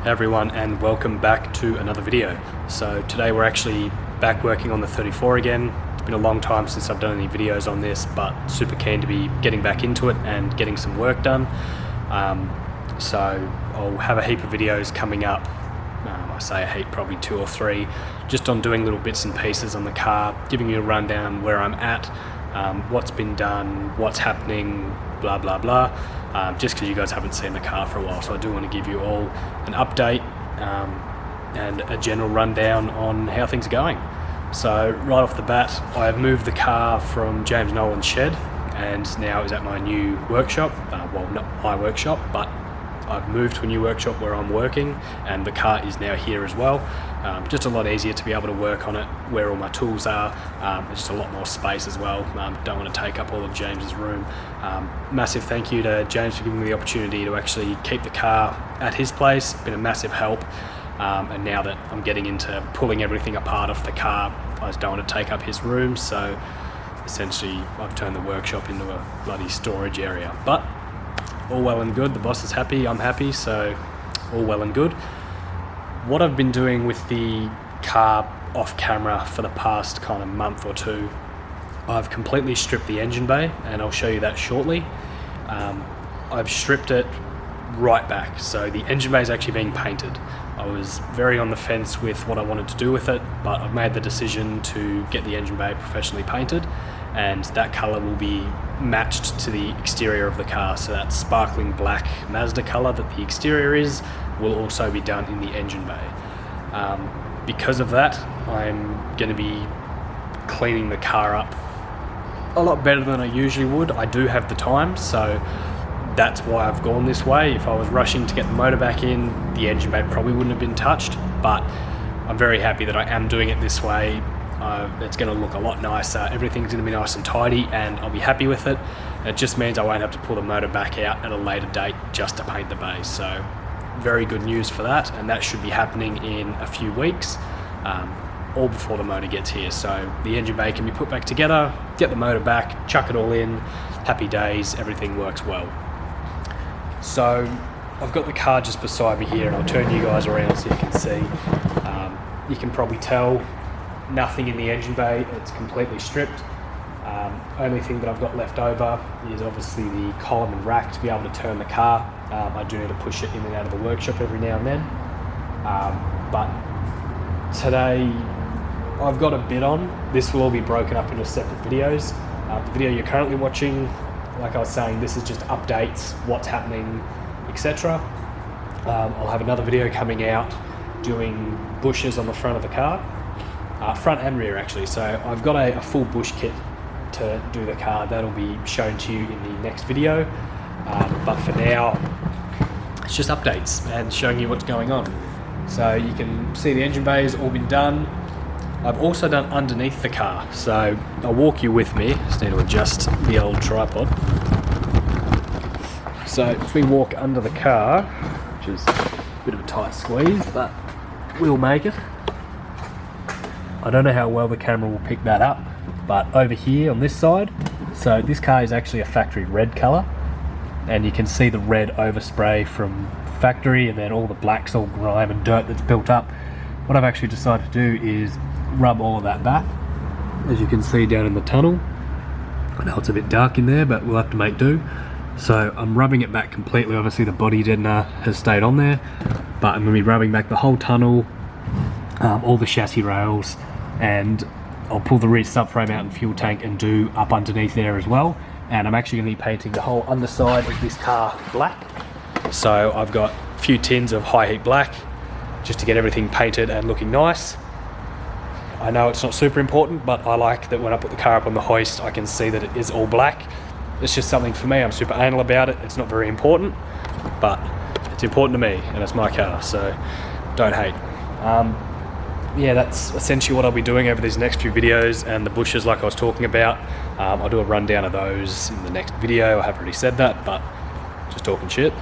Everyone, and welcome back to another video. So today we're actually back working on the 34 again. It's been a long time since I've done any videos on this, but super keen to be getting back into it and getting some work done. So I'll have a heap of videos coming up. I say a heap, probably 2 or 3, just on doing little bits and pieces on the car, giving you a rundown where I'm at, what's been done, what's happening, blah blah blah, just because you guys haven't seen the car for a while. So I do want to give you all an update and a general rundown on how things are going. So right off the bat, I've moved the car from James Nolan's shed and now is at my new workshop. Well, not my workshop, but I've moved to a new workshop where I'm working, and the car is now here as well. Just a lot easier to be able to work on it where all my tools are. There's just a lot more space as well. Don't want to take up all of James's room. Massive thank you to James for giving me the opportunity to actually keep the car at his place. It's been a massive help. And now that I'm getting into pulling everything apart off the car, I just don't want to take up his room. So essentially I've turned the workshop into a bloody storage area. But all well and good, the boss is happy, I'm happy, so all well and good. What I've been doing with the car off camera for the past kind of month or 2, I've completely stripped the engine bay, and I'll show you that shortly. I've stripped it right back, so the engine bay is actually being painted. I was very on the fence with what I wanted to do with it, but I've made the decision to get the engine bay professionally painted, and that colour will be matched to the exterior of the car. So that sparkling black Mazda colour that the exterior is will also be done in the engine bay. Because of that, I'm going to be cleaning the car up a lot better than I usually would. I do have the time, so that's why I've gone this way. If I was rushing to get the motor back in, the engine bay probably wouldn't have been touched, but I'm very happy that I am doing it this way. It's going to look a lot nicer, everything's going to be nice and tidy, and I'll be happy with it. It just means I won't have to pull the motor back out at a later date just to paint the base. So very good news for that, and that should be happening in a few weeks, all before the motor gets here. So the engine bay can be put back together, get the motor back, chuck it all in, happy days, everything works well. So I've got the car just beside me here, and I'll turn you guys around so you can see. You can probably tell nothing in the engine bay, it's completely stripped. Only thing that I've got left over is obviously the column and rack to be able to turn the car. I do need to push it in and out of the workshop every now and then. But today I've got a bit on. This will all be broken up into separate videos. The video you're currently watching, like I was saying, this is just updates, what's happening, etc. I'll have another video coming out doing bushes on the front of the car. Front and rear actually, so I've got a full bush kit to do the car. That'll be shown to you in the next video, but for now it's just updates and showing you what's going on. So you can see the engine bay has all been done. I've also done underneath the car, so I'll walk you with me. Just need to adjust the old tripod. So if we walk under the car, which is a bit of a tight squeeze, but we'll make it. I don't know how well the camera will pick that up, but over here on this side, so this car is actually a factory red colour, and you can see the red overspray from factory, and then all the black's all grime and dirt that's built up. What I've actually decided to do is rub all of that back, as you can see down in the tunnel. I know it's a bit dark in there, but we'll have to make do. So I'm rubbing it back completely. Obviously the body deadener has stayed on there, but I'm going to be rubbing back the whole tunnel, all the chassis rails, and I'll pull the rear subframe out and fuel tank and do up underneath there as well. And I'm actually going to be painting the whole underside of this car black. So I've got a few tins of high heat black just to get everything painted and looking nice. I know it's not super important, but I like that when I put the car up on the hoist I can see that it is all black. It's just something for me. I'm super anal about it. It's not very important, but it's important to me, and it's my car, so don't hate. Yeah, that's essentially what I'll be doing over these next few videos, and the bushes like I was talking about, I'll do a rundown of those in the next video. I have already said that, but just talking shit.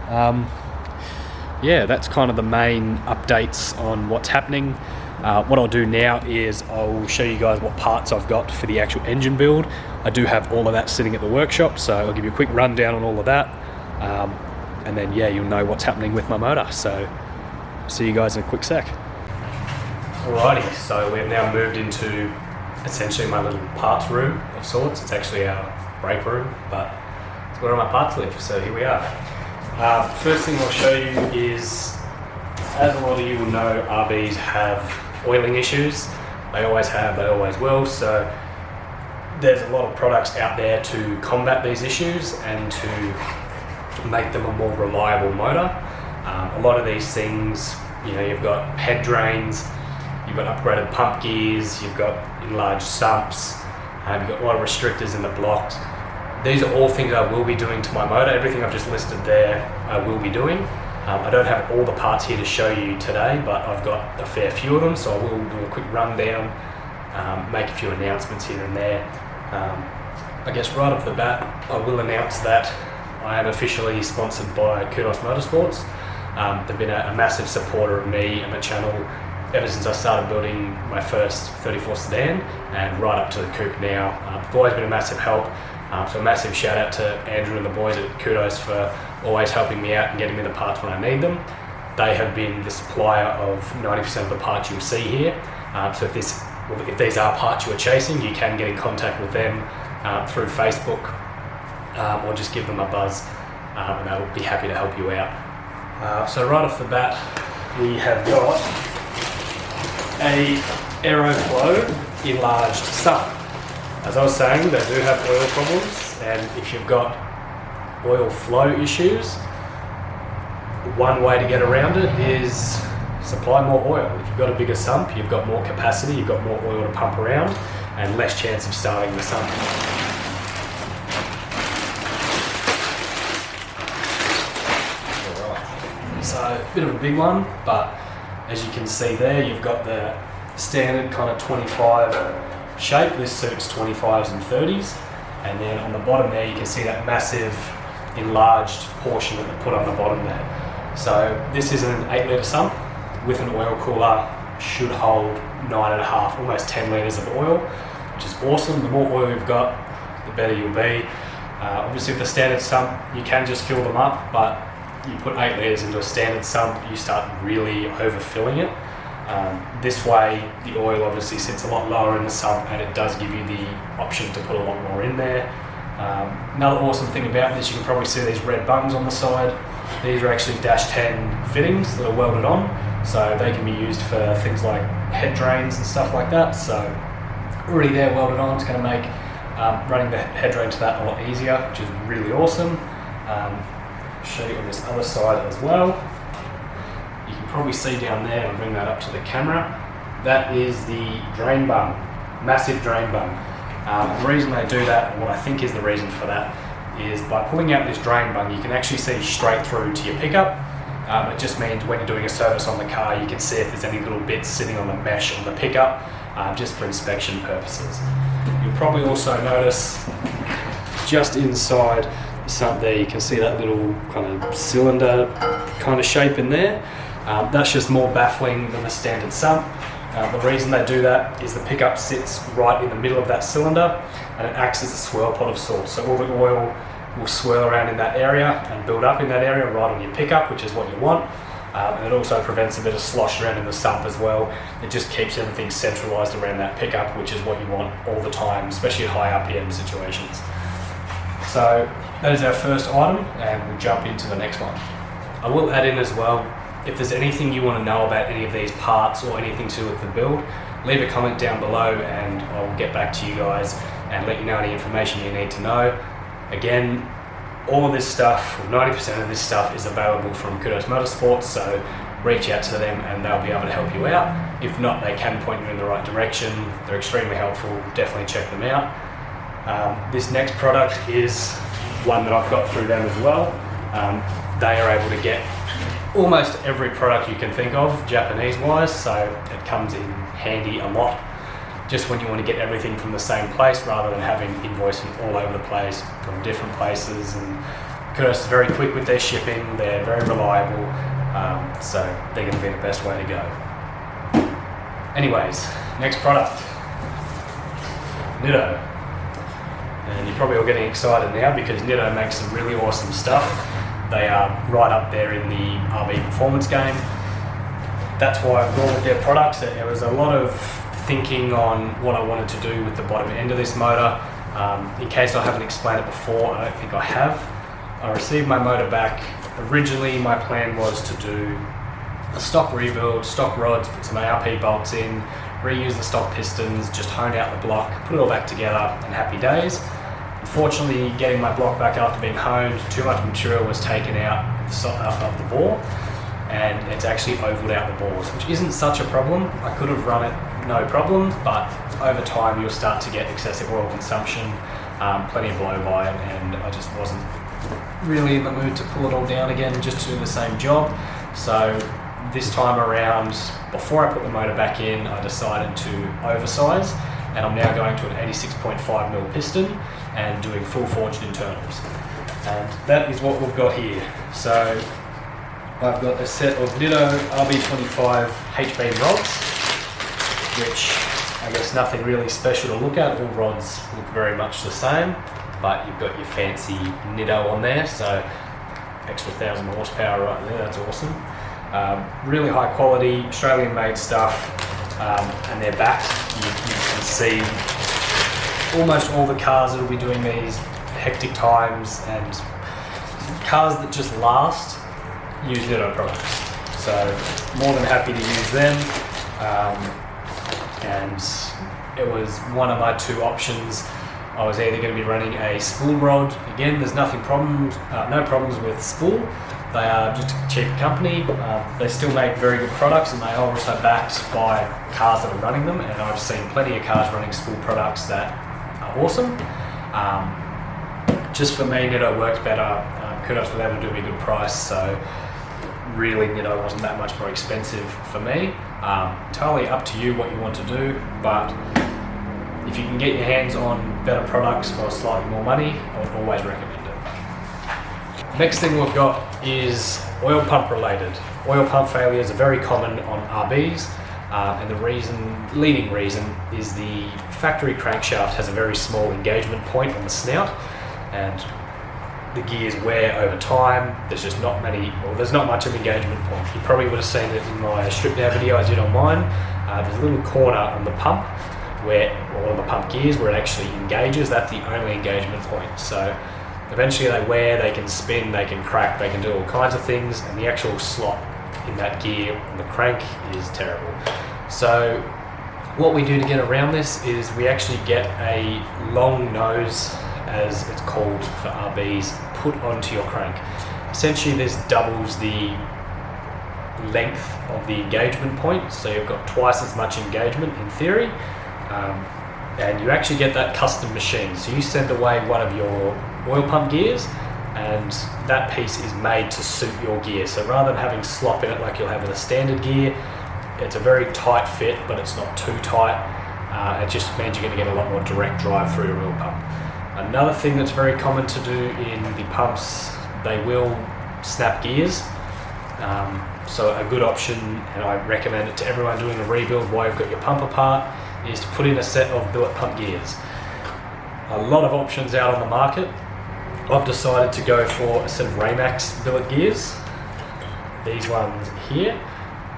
Yeah, that's kind of the main updates on what's happening. What I'll do now is I'll show you guys what parts I've got for the actual engine build. I do have all of that sitting at the workshop, so I'll give you a quick rundown on all of that. And then yeah, you'll know what's happening with my motor. So see you guys in a quick sec. Alrighty, so we've now moved into essentially my little parts room of sorts. It's actually our brake room, but it's where all my parts live, so here we are. First thing I'll show you is, as a lot of you will know, RBs have oiling issues. They always have, they always will, so there's a lot of products out there to combat these issues and to make them a more reliable motor. A lot of these things, you know, you've got head drains, you've got upgraded pump gears, you've got enlarged sumps, you've got a lot of restrictors in the blocks. These are all things I will be doing to my motor. Everything I've just listed there I will be doing. I don't have all the parts here to show you today, but I've got a fair few of them, so I will do a quick rundown, make a few announcements here and there. I guess right off the bat, I will announce that I am officially sponsored by Kudos Motorsports. They've been a massive supporter of me and the channel ever since I started building my first 34 sedan and right up to the coupe now. They've always been a massive help. So a massive shout out to Andrew and the boys at Kudos for always helping me out and getting me the parts when I need them. They have been the supplier of 90% of the parts you'll see here. So if these are parts you are chasing, you can get in contact with them through Facebook or just give them a buzz and they'll be happy to help you out. So right off the bat, we have got a Aeroflow enlarged sump. As I was saying, they do have oil problems, and if you've got oil flow issues, one way to get around it is supply more oil. If you've got a bigger sump, you've got more capacity, you've got more oil to pump around, and less chance of starting the sump. Alright, so a bit of a big one, but as you can see there, you've got the standard kind of 25 shape. This suits 25s and 30s, and then on the bottom there you can see that massive enlarged portion that they put on the bottom there. So this is an 8 litre sump with an oil cooler, should hold 9.5, almost 10 litres of oil, which is awesome. The more oil you've got, the better you'll be. Obviously with the standard sump you can just fill them up, but you put 8 litres into a standard sump, you start really overfilling it. This way the oil obviously sits a lot lower in the sump and it does give you the option to put a lot more in there. Another awesome thing about this, you can probably see these red bungs on the side. These are actually dash 10 fittings that are welded on, so they can be used for things like head drains and stuff like that. So already they're welded on. It's going to make running the head drain to that a lot easier, which is really awesome. I'll show you on this other side as well. You can probably see down there, and I'll bring that up to the camera, that is the drain bung, massive drain bung. The reason they do that, and what I think is the reason for that, is by pulling out this drain bung you can actually see straight through to your pickup. It just means when you're doing a service on the car you can see if there's any little bits sitting on the mesh on the pickup, just for inspection purposes. You'll probably also notice just inside the sump there you can see that little kind of cylinder kind of shape in there. That's just more baffling than the standard sump. The reason they do that is the pickup sits right in the middle of that cylinder and it acts as a swirl pot of sorts. So all the oil will swirl around in that area and build up in that area right on your pickup, which is what you want. And it also prevents a bit of slosh around in the sump as well. It just keeps everything centralised around that pickup, which is what you want all the time, especially at high RPM situations. So that is our first item, and we'll jump into the next one. I will add in as well, if there's anything you want to know about any of these parts or anything to do with the build, leave a comment down below and I'll get back to you guys and let you know any information you need to know. Again, all of this stuff, 90% of this stuff is available from Kudos Motorsports, so reach out to them and they'll be able to help you out. If not, they can point you in the right direction. They're extremely helpful, definitely check them out. This next product is one that I've got through them as well. They are able to get almost every product you can think of, Japanese wise, so it comes in handy a lot. Just when you want to get everything from the same place rather than having invoicing all over the place from different places. And Kudos is very quick with their shipping, they're very reliable, so they're going to be the best way to go. Anyways, next product, Nitto. And you're probably all getting excited now because Nitto makes some really awesome stuff. They are right up there in the RB performance game. that's why I've gone with their products. There was a lot of thinking on what I wanted to do with the bottom end of this motor. In case I haven't explained it before, I don't think I have. I received my motor back. Originally my plan was to do a stock rebuild, stock rods, put some ARP bolts in, reuse the stock pistons, just hone out the block, put it all back together, and happy days. Unfortunately, getting my block back after being honed, too much material was taken out of the bore, and it's actually ovaled out the bores, which isn't such a problem. I could have run it no problems, but over time you'll start to get excessive oil consumption, plenty of blow by, and I just wasn't really in the mood to pull it all down again just to do the same job. So this time around, before I put the motor back in, I decided to oversize, and I'm now going to an 86.5mm piston and doing full forged internals. And that is what we've got here. So I've got a set of Nitto RB25 HB rods, which I guess nothing really special to look at. All rods look very much the same, but you've got your fancy Nitto on there, so extra 1,000 horsepower right there, that's awesome. Really high quality, Australian made stuff, and they're backed. You can see almost all the cars that will be doing these hectic times, and cars that just last use Nitto products. So more than happy to use them. And it was one of my two options. I was either going to be running a spool rod. Again, there's no problems with spool. They are just a cheap company. They still make very good products, and they are also backed by cars that are running them. And I've seen plenty of cars running spool products that are awesome. Just for me, Nitto works better. Kudos for them to do me a good price. So really, Nitto wasn't that much more expensive for me. Totally up to you what you want to do, but if you can get your hands on better products for slightly more money, I would always recommend it. Next thing we've got is oil pump related. Oil pump failures are very common on RBs, and the leading reason is the factory crankshaft has a very small engagement point on the snout, and the gears wear over time. There's just not much of an engagement point. You probably would have seen it in my strip down video I did on mine. There's a little corner on the pump or on the pump gears where it actually engages. That's the only engagement point. So eventually they wear, they can spin, they can crack, they can do all kinds of things, and the actual slot in that gear on the crank is terrible. So what we do to get around this is we actually get a long nose, as it's called for RBs, put onto your crank. Essentially this doubles the length of the engagement point, so you've got twice as much engagement in theory, and you actually get that custom machine. So you send away one of your oil pump gears, and that piece is made to suit your gear. So rather than having slop in it like you'll have with a standard gear, it's a very tight fit, but it's not too tight. It just means you're going to get a lot more direct drive through your oil pump. Another thing that's very common to do in the pumps, they will snap gears. So a good option, and I recommend it to everyone doing a rebuild while you've got your pump apart, is to put in a set of billet pump gears. A lot of options out on the market. I've decided to go for a set of Raymax billet gears. These ones here.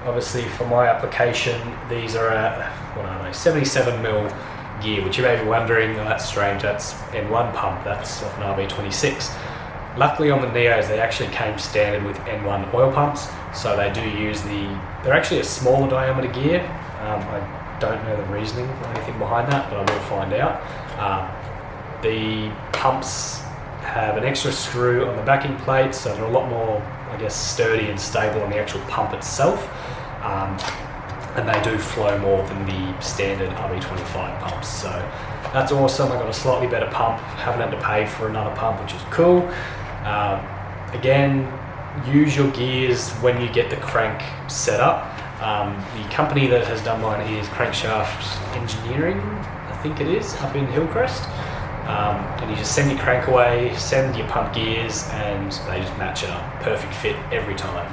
Obviously for my application, these are at, 77mm gear, which you may be wondering, oh, that's strange, that's N1 pump, that's off an RB26. Luckily on the Neos, they actually came standard with N1 oil pumps, so they do use they're actually a smaller diameter gear. I don't know the reasoning or anything behind that, but I will find out. The pumps have an extra screw on the backing plate, so they're a lot more, I guess, sturdy and stable on the actual pump itself. And they do flow more than the standard RB25 pumps, so that's awesome. I got a slightly better pump, haven't had to pay for another pump, which is cool. Again, use your gears when you get the crank set up. The company that has done mine is Crankshaft Engineering, I think it is, up in Hillcrest. And you just send your crank away, send your pump gears, and they just match it up. Perfect fit every time.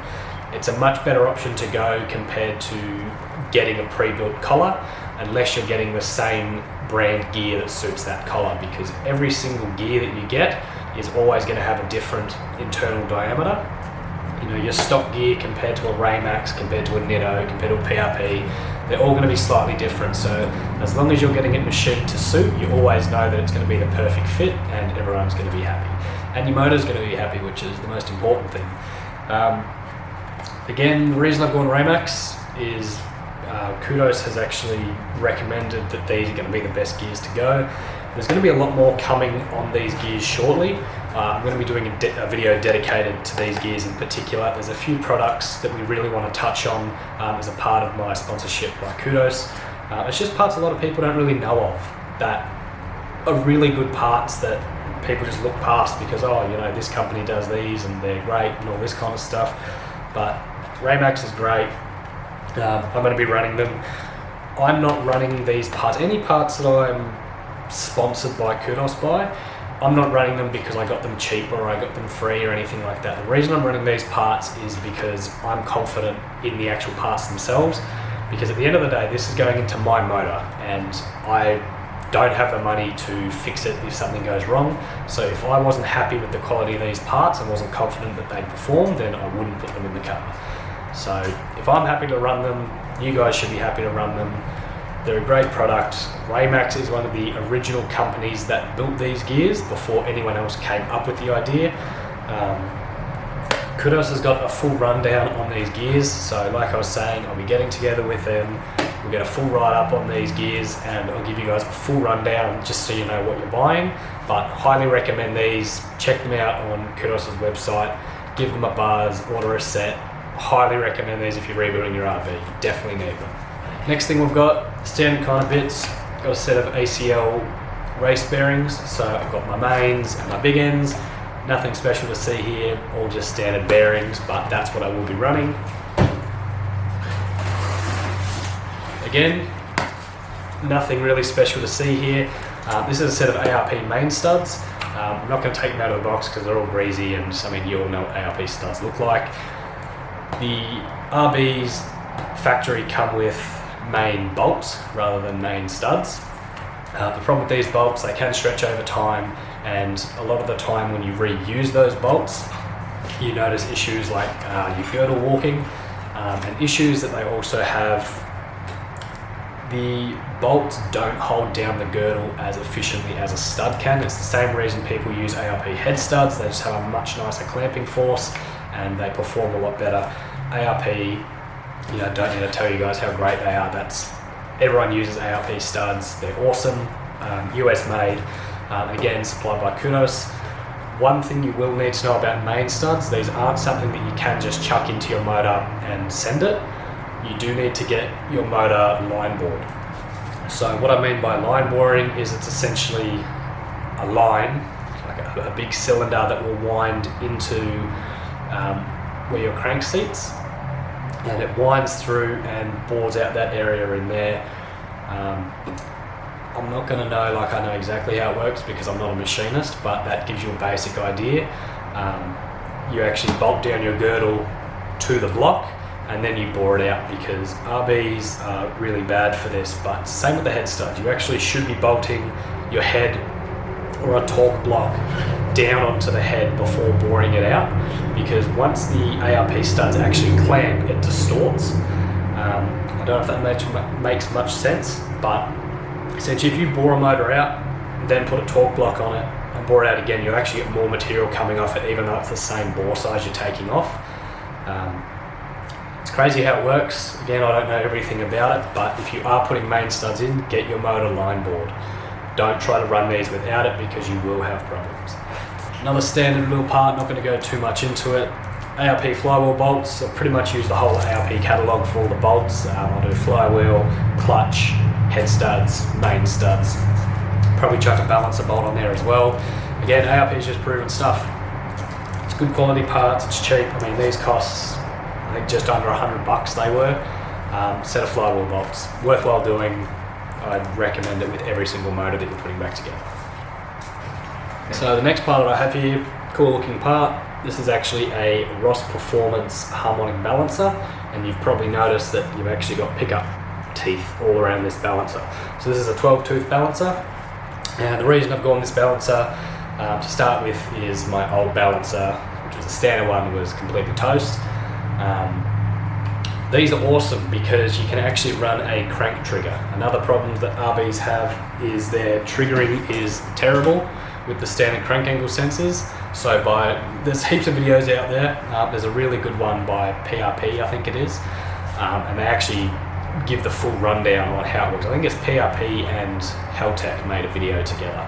It's a much better option to go compared to getting a pre-built collar, unless you're getting the same brand gear that suits that collar, because every single gear that you get is always going to have a different internal diameter. You know, your stock gear compared to a Raymax, compared to a Nitto, compared to a PRP, they're all going to be slightly different. So as long as you're getting it machined to suit, you always know that it's going to be the perfect fit and everyone's going to be happy. And your motor's going to be happy, which is the most important thing. Again, the reason I've gone Raymax is Kudos has actually recommended that these are going to be the best gears to go. There's going to be a lot more coming on these gears shortly. I'm going to be doing a video dedicated to these gears in particular. There's a few products that we really want to touch on as a part of my sponsorship by Kudos. It's just parts a lot of people don't really know of that are really good parts that people just look past because, oh, you know, this company does these and they're great and all this kind of stuff. But Raymax is great. I'm going to be running them. I'm not running these parts. Any parts that I'm sponsored by Kudos by, I'm not running them because I got them cheap or I got them free or anything like that. The reason I'm running these parts is because I'm confident in the actual parts themselves, because at the end of the day this is going into my motor and I don't have the money to fix it if something goes wrong. So if I wasn't happy with the quality of these parts and wasn't confident that they'd perform, then I wouldn't put them in the car. So if I'm happy to run them, you guys should be happy to run them. They're a great product. Raymax is one of the original companies that built these gears before anyone else came up with the idea. Kudos has got a full rundown on these gears, so like I was saying, I'll be getting together with them. We'll get a full write-up on these gears and I'll give you guys a full rundown just so you know what you're buying. But highly recommend these. Check them out on Kudos' website. Give them a buzz, order a set. Highly recommend these if you're rebuilding your RV. You definitely need them. Next thing we've got, standard kind of bits. Got a set of ACL race bearings. So I've got my mains and my big ends. Nothing special to see here, all just standard bearings, but that's what I will be running. Again, nothing really special to see here. This is a set of ARP main studs. I'm not going to take them out of the box because they're all greasy and I mean you all know what ARP studs look like. The RB's factory come with main bolts rather than main studs. The problem with these bolts, they can stretch over time, and a lot of the time when you reuse those bolts you notice issues like your girdle walking and issues that they also have. The bolts don't hold down the girdle as efficiently as a stud can. It's the same reason people use ARP head studs. They just have a much nicer clamping force and they perform a lot better. ARP, you know, don't need to tell you guys how great they are. Everyone uses ARP studs. They're awesome, US made, again supplied by Kudos. One thing you will need to know about main studs, these aren't something that you can just chuck into your motor and send it. You do need to get your motor line bored. So what I mean by line boring is it's essentially a line, like a big cylinder that will wind into where your crank seats, and it winds through and bores out that area in there. I'm not going to know, like I know exactly how it works because I'm not a machinist, but that gives you a basic idea. You actually bolt down your girdle to the block and then you bore it out, because RBs are really bad for this, but same with the head stud. You actually should be bolting your head or a torque block down onto the head before boring it out, because once the ARP studs actually clamp, it distorts. I don't know if that makes much sense, but essentially if you bore a motor out, then put a torque block on it and bore it out again, you'll actually get more material coming off it even though it's the same bore size you're taking off. It's crazy how it works. Again, I don't know everything about it, but if you are putting main studs in, get your motor line bored. Don't try to run these without it because you will have problems. Another standard little part, not going to go too much into it. ARP flywheel bolts. I pretty much use the whole ARP catalogue for all the bolts. I'll do flywheel, clutch, head studs, main studs. Probably chuck a balancer bolt on there as well. Again, ARP is just proven stuff. It's good quality parts, it's cheap. I mean, these costs, I think just under $100 they were. Set of flywheel bolts, worthwhile doing. I'd recommend it with every single motor that you're putting back together. So the next part that I have here, cool looking part. This is actually a Ross Performance harmonic balancer, and you've probably noticed that you've actually got pickup teeth all around this balancer. So this is a 12 tooth balancer, and the reason I've gone this balancer to start with is my old balancer which was the standard one, was completely toast. These are awesome because you can actually run a crank trigger. Another problem that RBs have is their triggering is terrible with the standard crank angle sensors. So there's heaps of videos out there. There's a really good one by PRP, I think it is, and they actually give the full rundown on how it works. I think it's PRP and Haltech made a video together.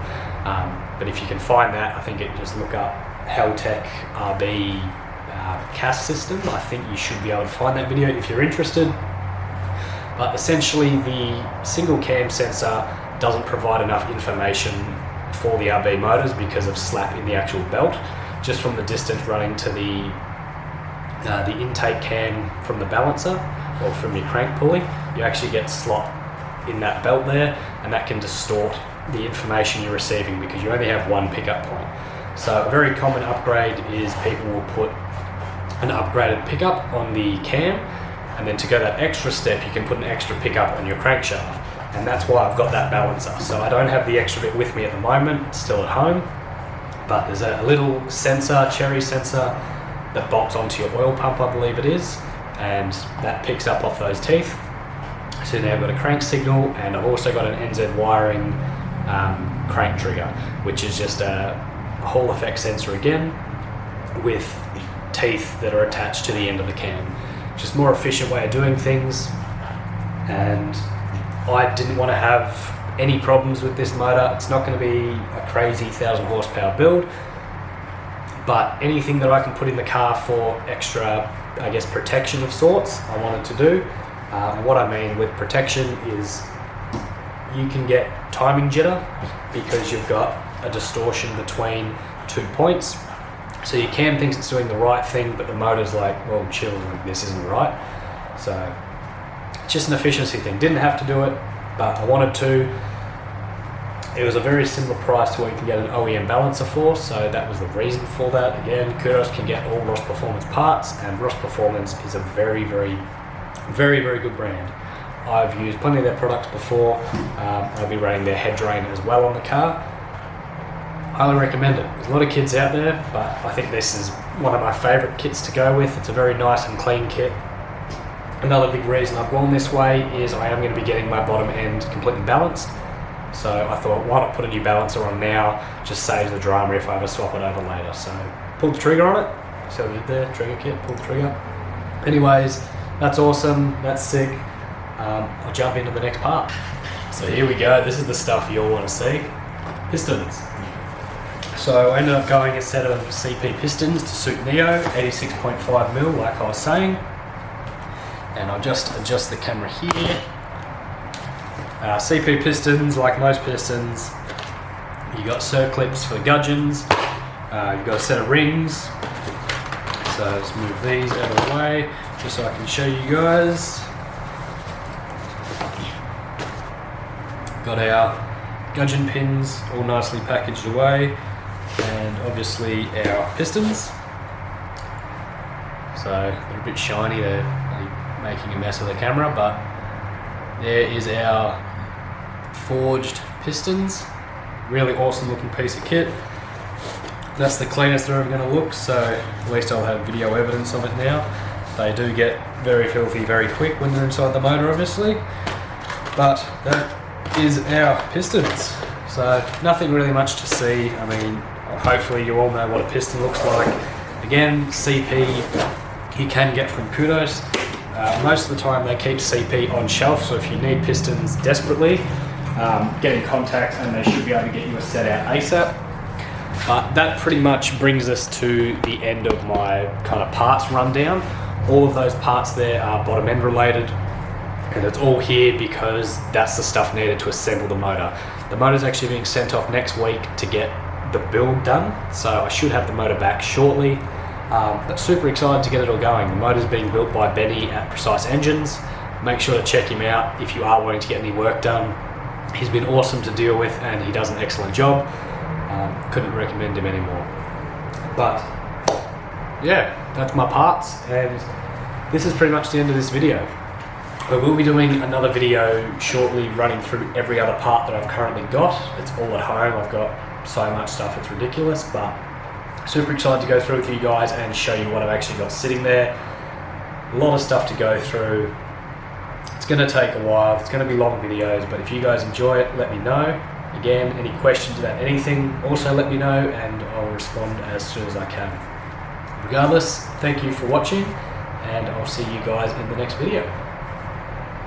But if you can find that, I think just look up Haltech RB CAS system. I think you should be able to find that video if you're interested. But essentially the single cam sensor doesn't provide enough information for the RB motors because of slap in the actual belt. Just from the distance running to the intake cam from the balancer or from your crank pulley, you actually get slop in that belt there, and that can distort the information you're receiving because you only have one pickup point. So a very common upgrade is people will put an upgraded pickup on the cam, and then to go that extra step you can put an extra pickup on your crankshaft, and that's why I've got that balancer. So I don't have the extra bit with me at the moment, it's still at home, but there's a little sensor, cherry sensor, that bolts onto your oil pump, I believe it is, and that picks up off those teeth. So now I've got a crank signal, and I've also got an NZ wiring crank trigger, which is just a Hall effect sensor again with teeth that are attached to the end of the cam. Just more efficient way of doing things, and I didn't want to have any problems with this motor. It's not going to be a crazy 1,000 horsepower build, but anything that I can put in the car for extra, I guess, protection of sorts, I wanted to do. And what I mean with protection is you can get timing jitter because you've got a distortion between 2 points. So your cam thinks it's doing the right thing, but the motor's like, well, chill, this isn't right. So it's just an efficiency thing. Didn't have to do it, but I wanted to. It was a very similar price to what you can get an OEM balancer for, so that was the reason for that. Again, Kudos can get all Ross Performance parts, and Ross Performance is a very, very good brand. I've used plenty of their products before. I'll be running their head drain as well on the car. Highly recommend it. There's a lot of kits out there, but I think this is one of my favourite kits to go with. It's a very nice and clean kit. Another big reason I've gone this way is I am going to be getting my bottom end completely balanced. So I thought, why not put a new balancer on now? Just saves the drama if I ever swap it over later. So pulled the trigger on it. So we did there, trigger kit, pulled the trigger. Anyways, that's awesome. That's sick. I'll jump into the next part. So here we go. This is the stuff you'll want to see. Pistons. So I ended up going a set of CP pistons to suit Neo, 86.5mm, like I was saying. And I'll just adjust the camera here. CP pistons, like most pistons, you got circlips for the gudgeons. You've got a set of rings. So let's move these out of the way, just so I can show you guys. Got our gudgeon pins all nicely packaged away, and obviously our pistons. So they're a bit shiny, they're making a mess of the camera, but there is our forged pistons. Really awesome looking piece of kit. That's the cleanest they're ever going to look, so at least I'll have video evidence of it now. They do get very filthy very quick when they're inside the motor, obviously, but that is our pistons. So nothing really much to see. I mean, hopefully you all know what a piston looks like. Again, CP you can get from Kudos. Most of the time they keep CP on shelf, so if you need pistons desperately, get in contact and they should be able to get you a set out ASAP. But that pretty much brings us to the end of my kind of parts rundown. All of those parts there are bottom end related, and it's all here because that's the stuff needed to assemble the motor. The motor's actually being sent off next week to get the build done, so I should have the motor back shortly. But super excited to get it all going. The motor's being built by Benny at Precise Engines. Make sure to check him out if you are wanting to get any work done. He's been awesome to deal with and he does an excellent job. Couldn't recommend him anymore. But yeah, that's my parts, and this is pretty much the end of this video. I will be doing another video shortly running through every other part that I've currently got. It's all at home. I've got so much stuff, it's ridiculous, but Super excited to go through with you guys and show you what I've actually got sitting there. A lot of stuff to go through. It's going to take a while, it's going to be long videos, but if you guys enjoy it, let me know. Again, any questions about anything, also let me know and I'll respond as soon as I can. Regardless, thank you for watching and I'll see you guys in the next video.